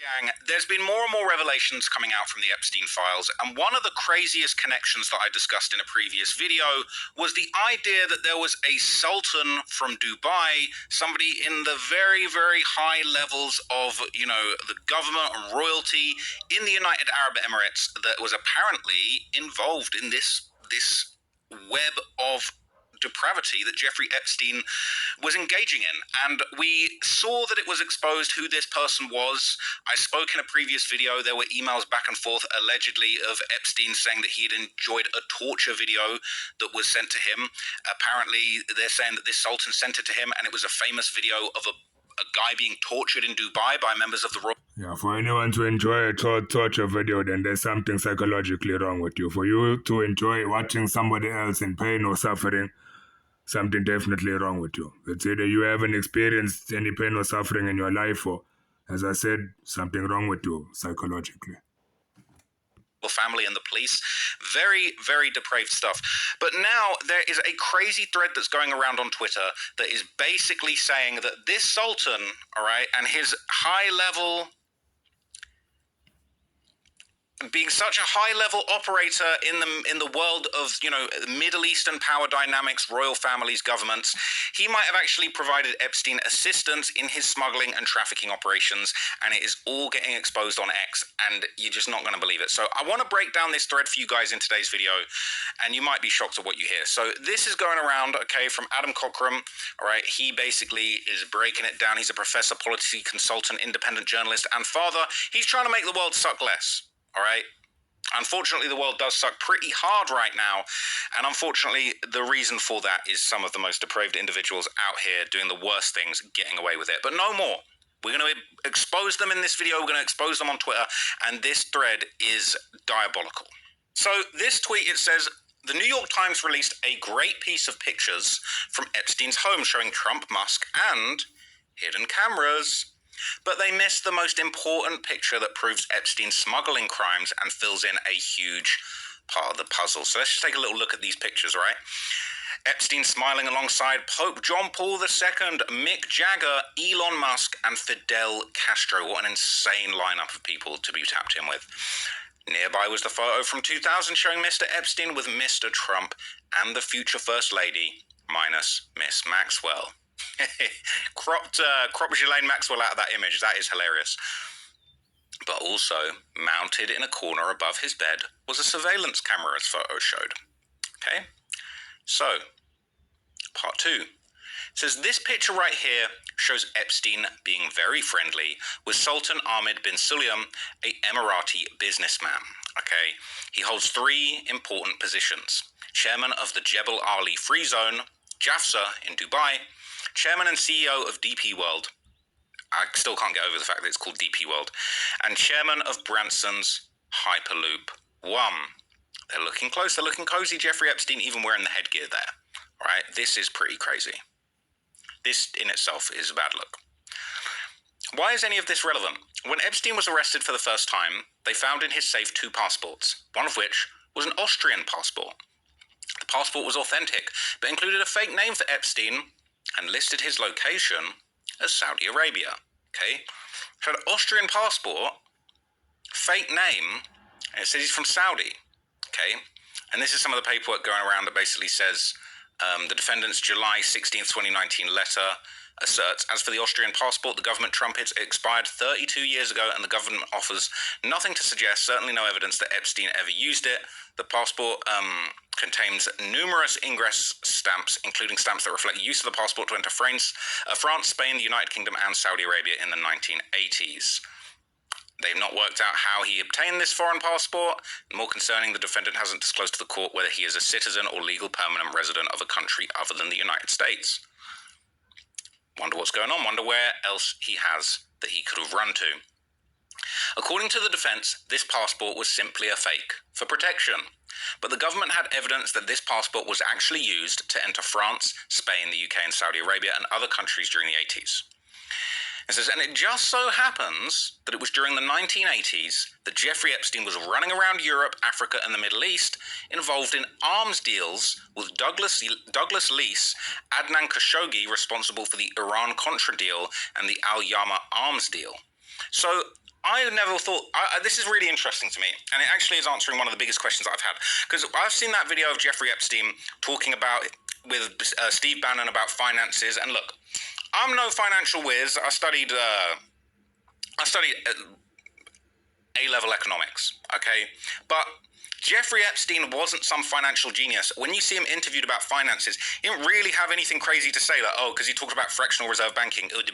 Gang, there's been more and more revelations coming out from the Epstein files, and one of the craziest connections that I discussed in a previous video was the idea that there was a sultan from Dubai, somebody in the very, very high levels of, the government and royalty in the United Arab Emirates that was apparently involved in this web of depravity that Jeffrey Epstein was engaging in. And we saw that it was exposed who this person was. I spoke in a previous video. There were emails back and forth allegedly of Epstein saying that he had enjoyed a torture video that was sent to him. Apparently they're saying that this sultan sent it to him, and it was a famous video of a guy being tortured in Dubai by members of the royal. Yeah, for anyone to enjoy a torture video, then there's something psychologically wrong with you. For you to enjoy watching somebody else in pain or suffering, something definitely wrong with you. It's either you haven't experienced any pain or suffering in your life, or, as I said, something wrong with you psychologically. Family and the police. Very, very depraved stuff. But now there is a crazy thread that's going around on Twitter that is basically saying that this sultan, all right, and his high-level, being such a high-level operator in the world of, Middle Eastern power dynamics, royal families, governments, he might have actually provided Epstein assistance in his smuggling and trafficking operations, and it is all getting exposed on X, and you're just not going to believe it. So I want to break down this thread for you guys in today's video, and you might be shocked at what you hear. So this is going around, okay, from Adam Cockram, all right? He basically is breaking it down. He's a professor, policy consultant, independent journalist, and father. He's trying to make the world suck less. All right. Unfortunately, the world does suck pretty hard right now. And unfortunately, the reason for that is some of the most depraved individuals out here doing the worst things, getting away with it. But no more. We're going to expose them in this video. We're going to expose them on Twitter. And this thread is diabolical. So this tweet, it says, the New York Times released a great piece of pictures from Epstein's home showing Trump, Musk, and hidden cameras. But they missed the most important picture that proves Epstein's smuggling crimes and fills in a huge part of the puzzle. So let's just take a little look at these pictures, right? Epstein smiling alongside Pope John Paul II, Mick Jagger, Elon Musk, and Fidel Castro. What an insane lineup of people to be tapped in with. Nearby was the photo from 2000 showing Mr. Epstein with Mr. Trump and the future First Lady, minus Miss Maxwell. cropped Ghislaine Maxwell out of that image. That is hilarious. But also, mounted in a corner above his bed was a surveillance camera, as photos showed. Okay? So, part 2. It says, this picture right here shows Epstein being very friendly with Sultan Ahmed bin Sulayem, a Emirati businessman. Okay? He holds 3 important positions. Chairman of the Jebel Ali Free Zone, JAFZA in Dubai, Chairman and CEO of DP World. I still can't get over the fact that it's called DP World. And Chairman of Branson's Hyperloop One. They're looking close. They're looking cozy. Jeffrey Epstein even wearing the headgear there. All right, this is pretty crazy. This in itself is a bad look. Why is any of this relevant? When Epstein was arrested for the first time, they found in his safe 2 passports, one of which was an Austrian passport. The passport was authentic, but included a fake name for Epstein and listed his location as Saudi Arabia. Okay? So an Austrian passport, fake name, and it says he's from Saudi. Okay? And this is some of the paperwork going around that basically says the defendant's July 16th, 2019 letter asserts, as for the Austrian passport, the government trumpets it expired 32 years ago, and the government offers nothing to suggest, certainly no evidence that Epstein ever used it. The passport contains numerous ingress stamps, including stamps that reflect use of the passport to enter France, Spain, the United Kingdom, and Saudi Arabia in the 1980s. They've not worked out how he obtained this foreign passport. More concerning, the defendant hasn't disclosed to the court whether he is a citizen or legal permanent resident of a country other than the United States. Wonder what's going on, wonder where else he has that he could have run to. According to the defense, this passport was simply a fake, for protection. But the government had evidence that this passport was actually used to enter France, Spain, the UK, and Saudi Arabia, and other countries during the 80s. It says, and it just so happens that it was during the 1980s that Jeffrey Epstein was running around Europe, Africa, and the Middle East, involved in arms deals with Douglas Leese, Adnan Khashoggi, responsible for the Iran-Contra deal, and the Al-Yama arms deal. So I never thought this is really interesting to me, and it actually is answering one of the biggest questions that I've had, because I've seen that video of Jeffrey Epstein talking about with Steve Bannon about finances. And look, I'm no financial whiz. I studied A-level economics, okay, but Jeffrey Epstein wasn't some financial genius. When you see him interviewed about finances, he didn't really have anything crazy to say, like, oh, because he talked about fractional reserve banking. The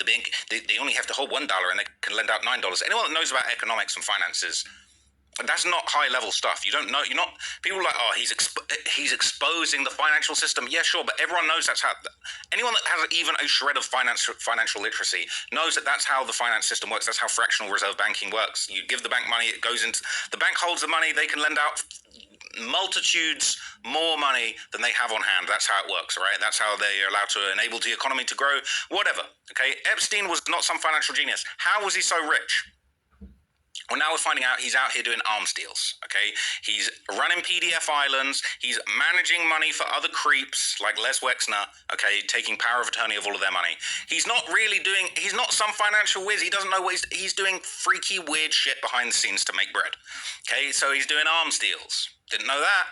bank, they only have to hold $1 and they can lend out $9. Anyone that knows about economics and finances, that's not high-level stuff. You don't know. You're not. People are like, oh, he's exposing the financial system. Yeah, sure, but everyone knows that's how. Anyone that has even a shred of financial literacy knows that that's how the finance system works. That's how fractional reserve banking works. You give the bank money, it goes into the bank, holds the money. They can lend out multitudes more money than they have on hand. That's how it works, right? That's how they are allowed to enable the economy to grow. Whatever. Okay, Epstein was not some financial genius. How was he so rich? Well, now we're finding out he's out here doing arms deals, okay? He's running PDF islands. He's managing money for other creeps like Les Wexner, okay, taking power of attorney of all of their money. He's not some financial whiz. He doesn't know what he's doing freaky, weird shit behind the scenes to make bread, okay? So he's doing arms deals. Didn't know that.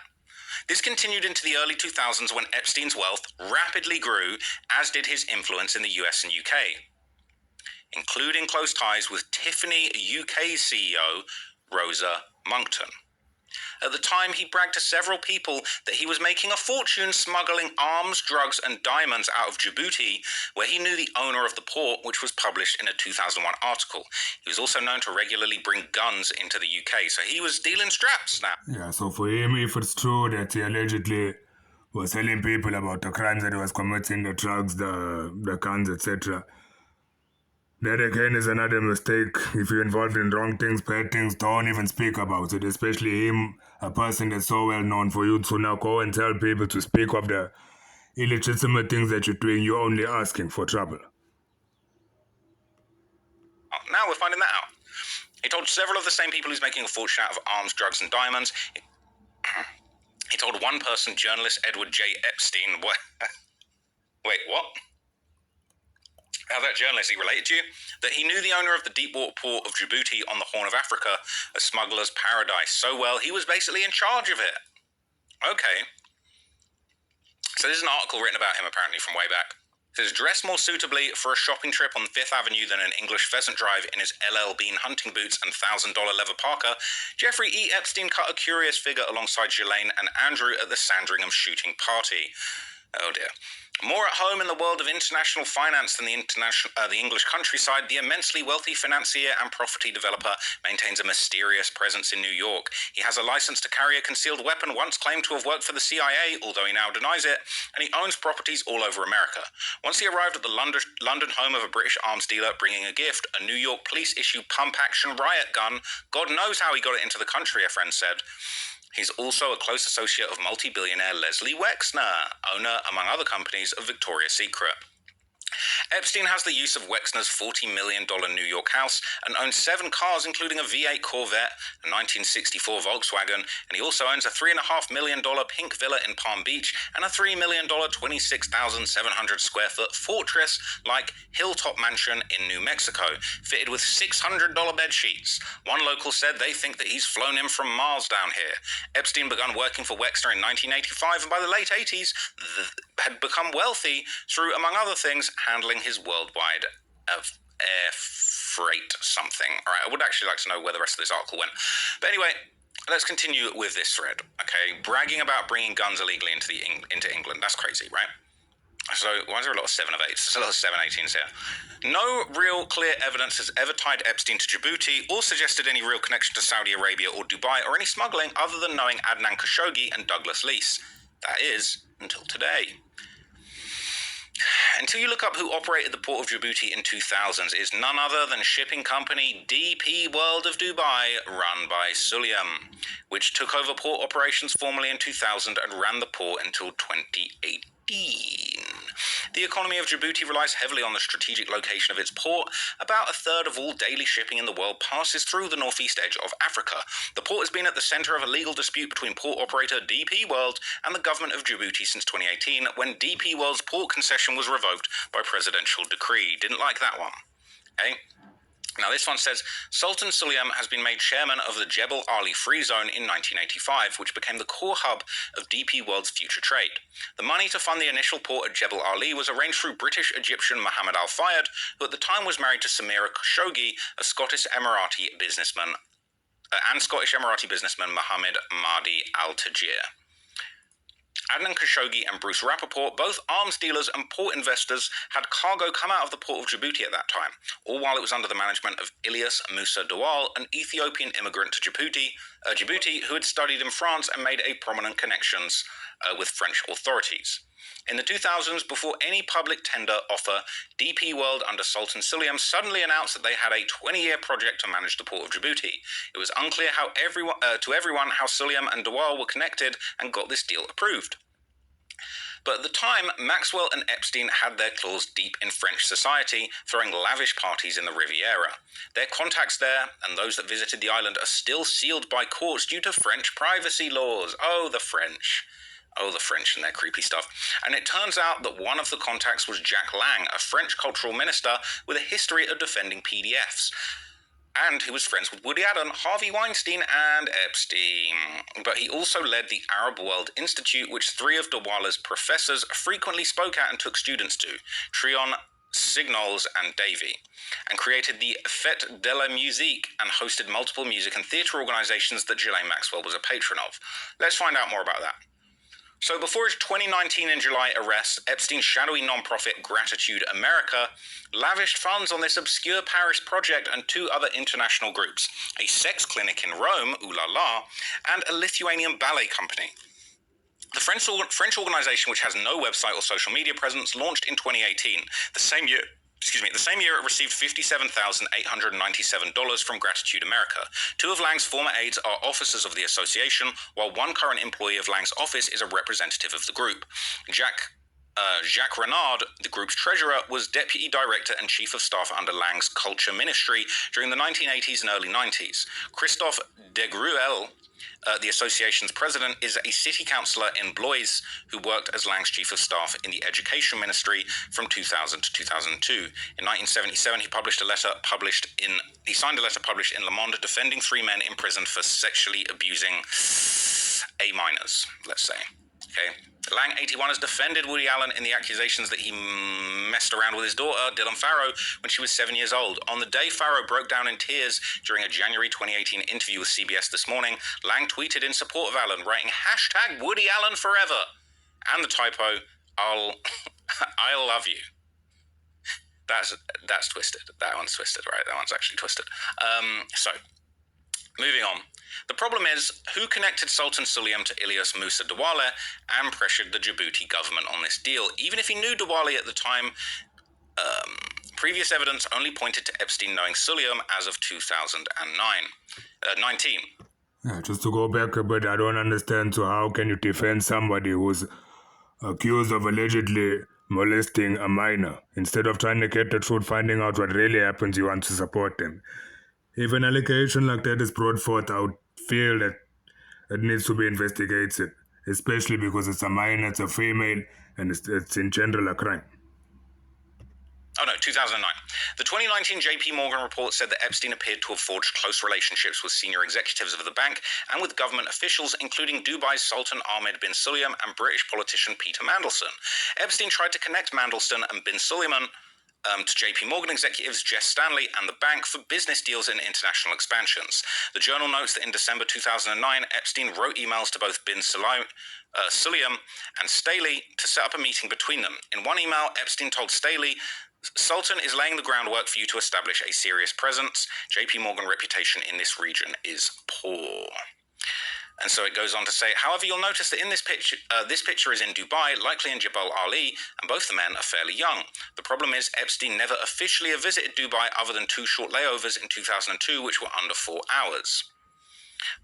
This continued into the early 2000s when Epstein's wealth rapidly grew, as did his influence in the US and UK, including close ties with Tiffany UK CEO Rosa Monckton. At the time, he bragged to several people that he was making a fortune smuggling arms, drugs, and diamonds out of Djibouti, where he knew the owner of the port, which was published in a 2001 article. He was also known to regularly bring guns into the UK, so he was dealing straps now. Yeah, so for him, if it's true that he allegedly was telling people about the crimes that he was committing, the drugs, the guns, etc., that again is another mistake. If you're involved in wrong things, bad things, don't even speak about it. Especially him, a person that's so well known, for you to now go and tell people to speak of the illegitimate things that you're doing, you're only asking for trouble. Now we're finding that out. He told several of the same people he's making a fortune out of arms, drugs, and diamonds. He told one person, journalist Edward J. Epstein, wait, what? How that journalist, he related to you, that he knew the owner of the deepwater port of Djibouti on the Horn of Africa, a smuggler's paradise, so well he was basically in charge of it. Okay. So this is an article written about him apparently from way back. It says, dressed more suitably for a shopping trip on Fifth Avenue than an English pheasant drive in his LL Bean hunting boots and $1,000 leather parka, Jeffrey E. Epstein cut a curious figure alongside Ghislaine and Andrew at the Sandringham shooting party. Oh dear. More at home in the world of international finance than the English countryside, the immensely wealthy financier and property developer maintains a mysterious presence in New York. He has a license to carry a concealed weapon, once claimed to have worked for the CIA, although he now denies it, and he owns properties all over America. Once he arrived at the London home of a British arms dealer bringing a gift, a New York police-issued pump-action riot gun. God knows how he got it into the country, a friend said. He's also a close associate of multi-billionaire Leslie Wexner, owner, among other companies, of Victoria's Secret. Epstein has the use of Wexner's $40 million New York house and owns 7 cars, including a V8 Corvette, a 1964 Volkswagen, and he also owns a $3.5 million pink villa in Palm Beach and a $3 million 26,700 square foot fortress-like hilltop mansion in New Mexico, fitted with $600 bed sheets. One local said they think that he's flown in from Mars down here. Epstein began working for Wexner in 1985, and by the late 80s had become wealthy through, among other things, handling his worldwide air freight something. All right, I would actually like to know where the rest of this article went. But anyway, let's continue with this thread, okay? Bragging about bringing guns illegally into England. That's crazy, right? So why is there a lot of 7 of 8s? There's a lot of 7/18s here. No real clear evidence has ever tied Epstein to Djibouti or suggested any real connection to Saudi Arabia or Dubai or any smuggling other than knowing Adnan Khashoggi and Douglas Leese. That is, until today. Until you look up who operated the port of Djibouti in 2000s, is none other than shipping company DP World of Dubai, run by Sulayem, which took over port operations formally in 2000 and ran the port until 2018. The economy of Djibouti relies heavily on the strategic location of its port. About a third of all daily shipping in the world passes through the northeast edge of Africa. The port has been at the center of a legal dispute between port operator DP World and the government of Djibouti since 2018, when DP World's port concession was revoked by presidential decree. Didn't like that one. Okay? Now, this one says, Sultan Sulayem has been made chairman of the Jebel Ali Free Zone in 1985, which became the core hub of DP World's future trade. The money to fund the initial port at Jebel Ali was arranged through British-Egyptian Mohammed Al Fayed, who at the time was married to Samira Khashoggi, a Scottish-Emirati businessman, and Scottish-Emirati businessman Mohammed Mahdi Al Tajir. Adnan Khashoggi and Bruce Rappaport, both arms dealers and port investors, had cargo come out of the port of Djibouti at that time, all while it was under the management of Ilyas Musa Dawal, an Ethiopian immigrant to Djibouti who had studied in France and made prominent connections with French authorities. In the 2000s, before any public tender offer, DP World under Sultan Sulayem suddenly announced that they had a 20-year project to manage the port of Djibouti. It was unclear to everyone how Sulayem and Dawal were connected and got this deal approved. But at the time, Maxwell and Epstein had their claws deep in French society, throwing lavish parties in the Riviera. Their contacts there, and those that visited the island, are still sealed by courts due to French privacy laws. Oh, the French. Oh, the French and their creepy stuff. And it turns out that one of the contacts was Jack Lang, a French cultural minister with a history of defending PDFs, and who was friends with Woody Allen, Harvey Weinstein, and Epstein. But he also led the Arab World Institute, which three of Dawala's professors frequently spoke at and took students to, Trion, Signoles, and Davy, and created the Fête de la Musique and hosted multiple music and theatre organizations that Ghislaine Maxwell was a patron of. Let's find out more about that. So before his 2019 in July arrest, Epstein's shadowy nonprofit Gratitude America lavished funds on this obscure Paris project and two other international groups, a sex clinic in Rome, Ooh La La, and a Lithuanian ballet company. The French organization, which has no website or social media presence, launched in 2018, the same year it received $57,897 from Gratitude America. Two of Lang's former aides are officers of the association, while one current employee of Lang's office is a representative of the group. Jacques Renard, the group's treasurer, was deputy director and chief of staff under Lang's culture ministry during the 1980s and early 90s. Christophe Degruel, the association's president, is a city councillor in Blois who worked as Lang's chief of staff in the education ministry from 2000 to 2002. In 1977, he signed a letter published in Le Monde defending three men imprisoned for sexually abusing A minors, let's say. Okay. Lang, 81, has defended Woody Allen in the accusations that he messed around with his daughter, Dylan Farrow, when she was 7 years old. On the day Farrow broke down in tears during a January 2018 interview with CBS This Morning, Lang tweeted in support of Allen, writing #Woody Allen forever, and the typo, I'll love you. That's twisted. That one's twisted, right? That one's actually twisted. So, moving on. The problem is, who connected Sultan Sulayem to Ilyas Musa Dawala and pressured the Djibouti government on this deal? Even if he knew Dawala at the time, previous evidence only pointed to Epstein knowing Sulayem as of 2019. Yeah, just to go back a bit, I don't understand. So how can you defend somebody who's accused of allegedly molesting a minor? Instead of trying to get the truth, finding out what really happens, you want to support them. If an allegation like that is brought forth, I would feel that it needs to be investigated, especially because it's a minor, it's a female, and it's in general a crime. 2009. The 2019 JP Morgan report said that Epstein appeared to have forged close relationships with senior executives of the bank and with government officials, including Dubai's Sultan Ahmed bin Sulayem and British politician Peter Mandelson. Epstein tried to connect Mandelson and bin Sulayem to JP Morgan executives Jess Stanley and the bank for business deals and international expansions. The journal notes that in December 2009, Epstein wrote emails to both bin Sulayem and Staley to set up a meeting between them. In one email, Epstein told Staley, Sultan is laying the groundwork for you to establish a serious presence. JP Morgan reputation in this region is poor. And so it goes on to say, however, you'll notice that in this picture is in Dubai, likely in Jebel Ali, and both the men are fairly young. The problem is Epstein never officially visited Dubai other than 2 short layovers in 2002, which were under 4 hours.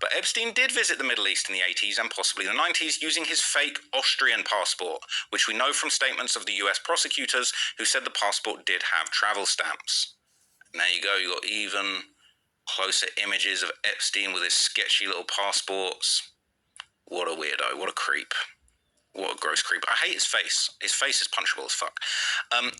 But Epstein did visit the Middle East in the 80s and possibly the 90s using his fake Austrian passport, which we know from statements of the US prosecutors who said the passport did have travel stamps. And there you go, you got even closer images of Epstein with his sketchy little passports. What a weirdo, what a creep. What a gross creep. I hate his face. His face is punchable as fuck.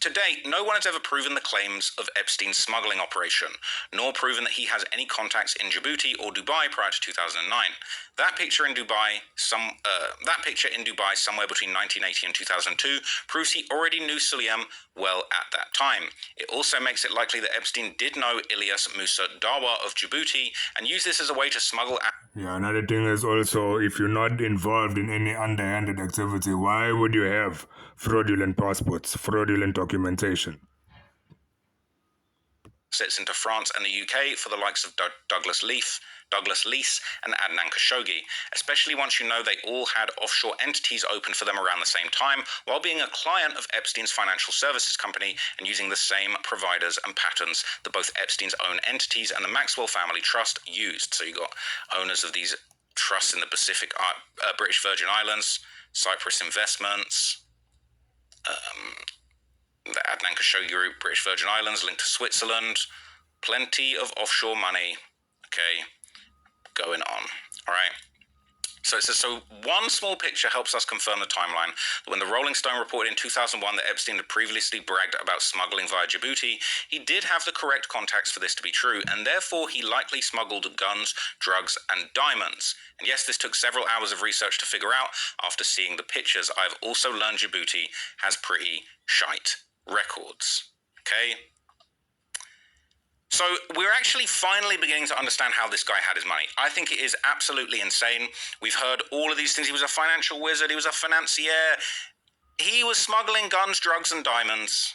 To date, no one has ever proven the claims of Epstein's smuggling operation, nor proven that he has any contacts in Djibouti or Dubai prior to 2009. That picture in Dubai, somewhere between 1980 and 2002, proves he already knew Suliem well at that time. It also makes it likely that Epstein did know Ilyas Musa Dawa of Djibouti and used this as a way to smuggle. Yeah, another thing is also, if you're not involved in any underhanded activity, why would you have fraudulent passports, fraudulent documentation? Assets into France and the UK for the likes of Douglas Lease, and Adnan Khashoggi, especially once you know they all had offshore entities open for them around the same time, while being a client of Epstein's financial services company and using the same providers and patterns that both Epstein's own entities and the Maxwell Family Trust used. So you got owners of these trusts in the Pacific, British Virgin Islands, Cyprus Investments, the Adnan Khashoggi Group, British Virgin Islands, linked to Switzerland. Plenty of offshore money, okay, going on. All right. So it says, so one small picture helps us confirm the timeline. When the Rolling Stone reported in 2001 that Epstein had previously bragged about smuggling via Djibouti, he did have the correct contacts for this to be true, and therefore he likely smuggled guns, drugs, and diamonds. And yes, this took several hours of research to figure out. After seeing the pictures, I've also learned Djibouti has pretty shite records. Okay? So we're actually finally beginning to understand how this guy had his money. I think it is absolutely insane. We've heard all of these things. He was a financial wizard. He was a financier. He was smuggling guns, drugs, and diamonds,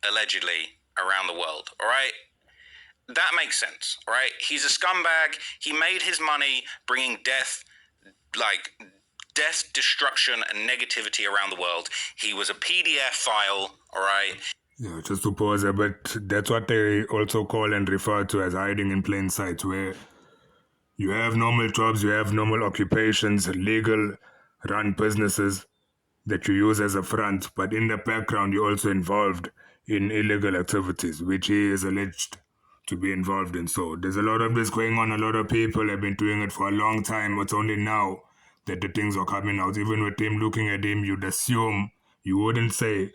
allegedly, around the world, all right? That makes sense, all right? He's a scumbag. He made his money bringing death, destruction, and negativity around the world. He was a PDF file, all right? Yeah, just to pause a bit, that's what they also call and refer to as hiding in plain sight, where you have normal jobs, you have normal occupations, legal run businesses that you use as a front, but in the background you're also involved in illegal activities, which he is alleged to be involved in. So there's a lot of this going on. A lot of people have been doing it for a long time. It's only now that the things are coming out. Even with him, looking at him, you'd assume, you wouldn't say,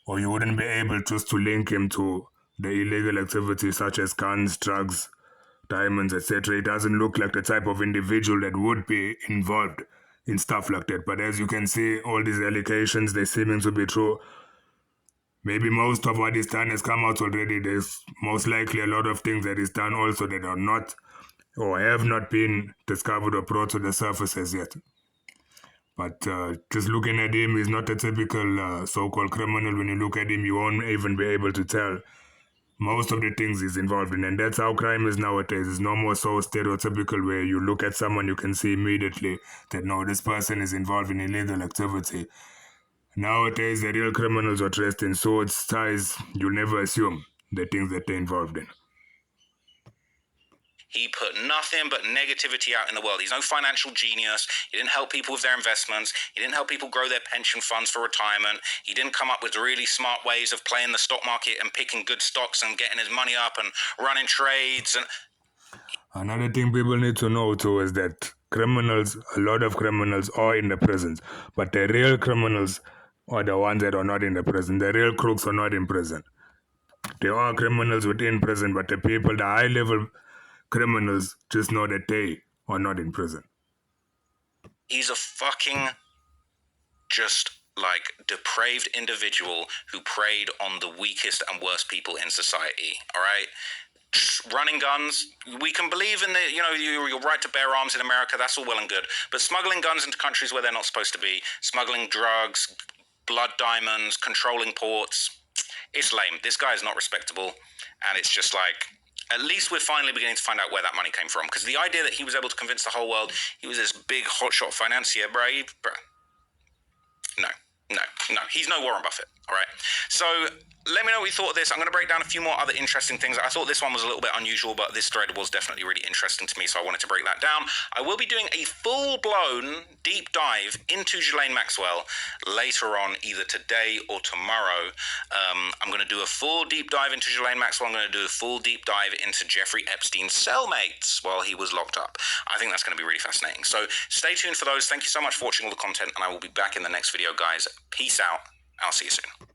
or you wouldn't be able just to link him to the illegal activities such as guns, drugs, diamonds, etc. He doesn't look like the type of individual that would be involved in stuff like that. But as you can see, all these allegations, they seeming to be true. Maybe most of what he's done has come out already. There's most likely a lot of things that he's done also that are not or have not been discovered or brought to the surface as yet. But just looking at him, he's not a typical so-called criminal. When you look at him, you won't even be able to tell most of the things he's involved in. And that's how crime is nowadays. It's no more so stereotypical where you look at someone, you can see immediately that, no, this person is involved in illegal activity. Nowadays, the real criminals are dressed in swords, ties. You'll never assume the things that they're involved in. He put nothing but negativity out in the world. He's no financial genius. He didn't help people with their investments. He didn't help people grow their pension funds for retirement. He didn't come up with really smart ways of playing the stock market and picking good stocks and getting his money up and running trades. And another thing people need to know too is that criminals, a lot of criminals are in the prisons, but the real criminals are the ones that are not in the prison. The real crooks are not in prison. There are criminals within prison, but the people, the high-level criminals, just know that they are not in prison. He's a fucking just depraved individual who preyed on the weakest and worst people in society, all right? Just running guns, we can believe in your right to bear arms in America, that's all well and good, but smuggling guns into countries where they're not supposed to be, smuggling drugs, blood diamonds, controlling ports, it's lame. This guy is not respectable, and it's just at least we're finally beginning to find out where that money came from, because the idea that he was able to convince the whole world he was this big hotshot financier, bro. No, he's no Warren Buffett, All right. So let me know what you thought of this. I'm going to break down a few more other interesting things. I thought this one was a little bit unusual, but this thread was definitely really interesting to me, so I wanted to break that down. I will be doing a full-blown deep dive into Ghislaine Maxwell later on, either today or tomorrow. I'm going to do a full deep dive into Ghislaine Maxwell. I'm going to do a full deep dive into Jeffrey Epstein's cellmates while he was locked up. I think that's going to be really fascinating. So stay tuned for those. Thank you so much for watching all the content, and I will be back in the next video, guys. Peace out. I'll see you soon.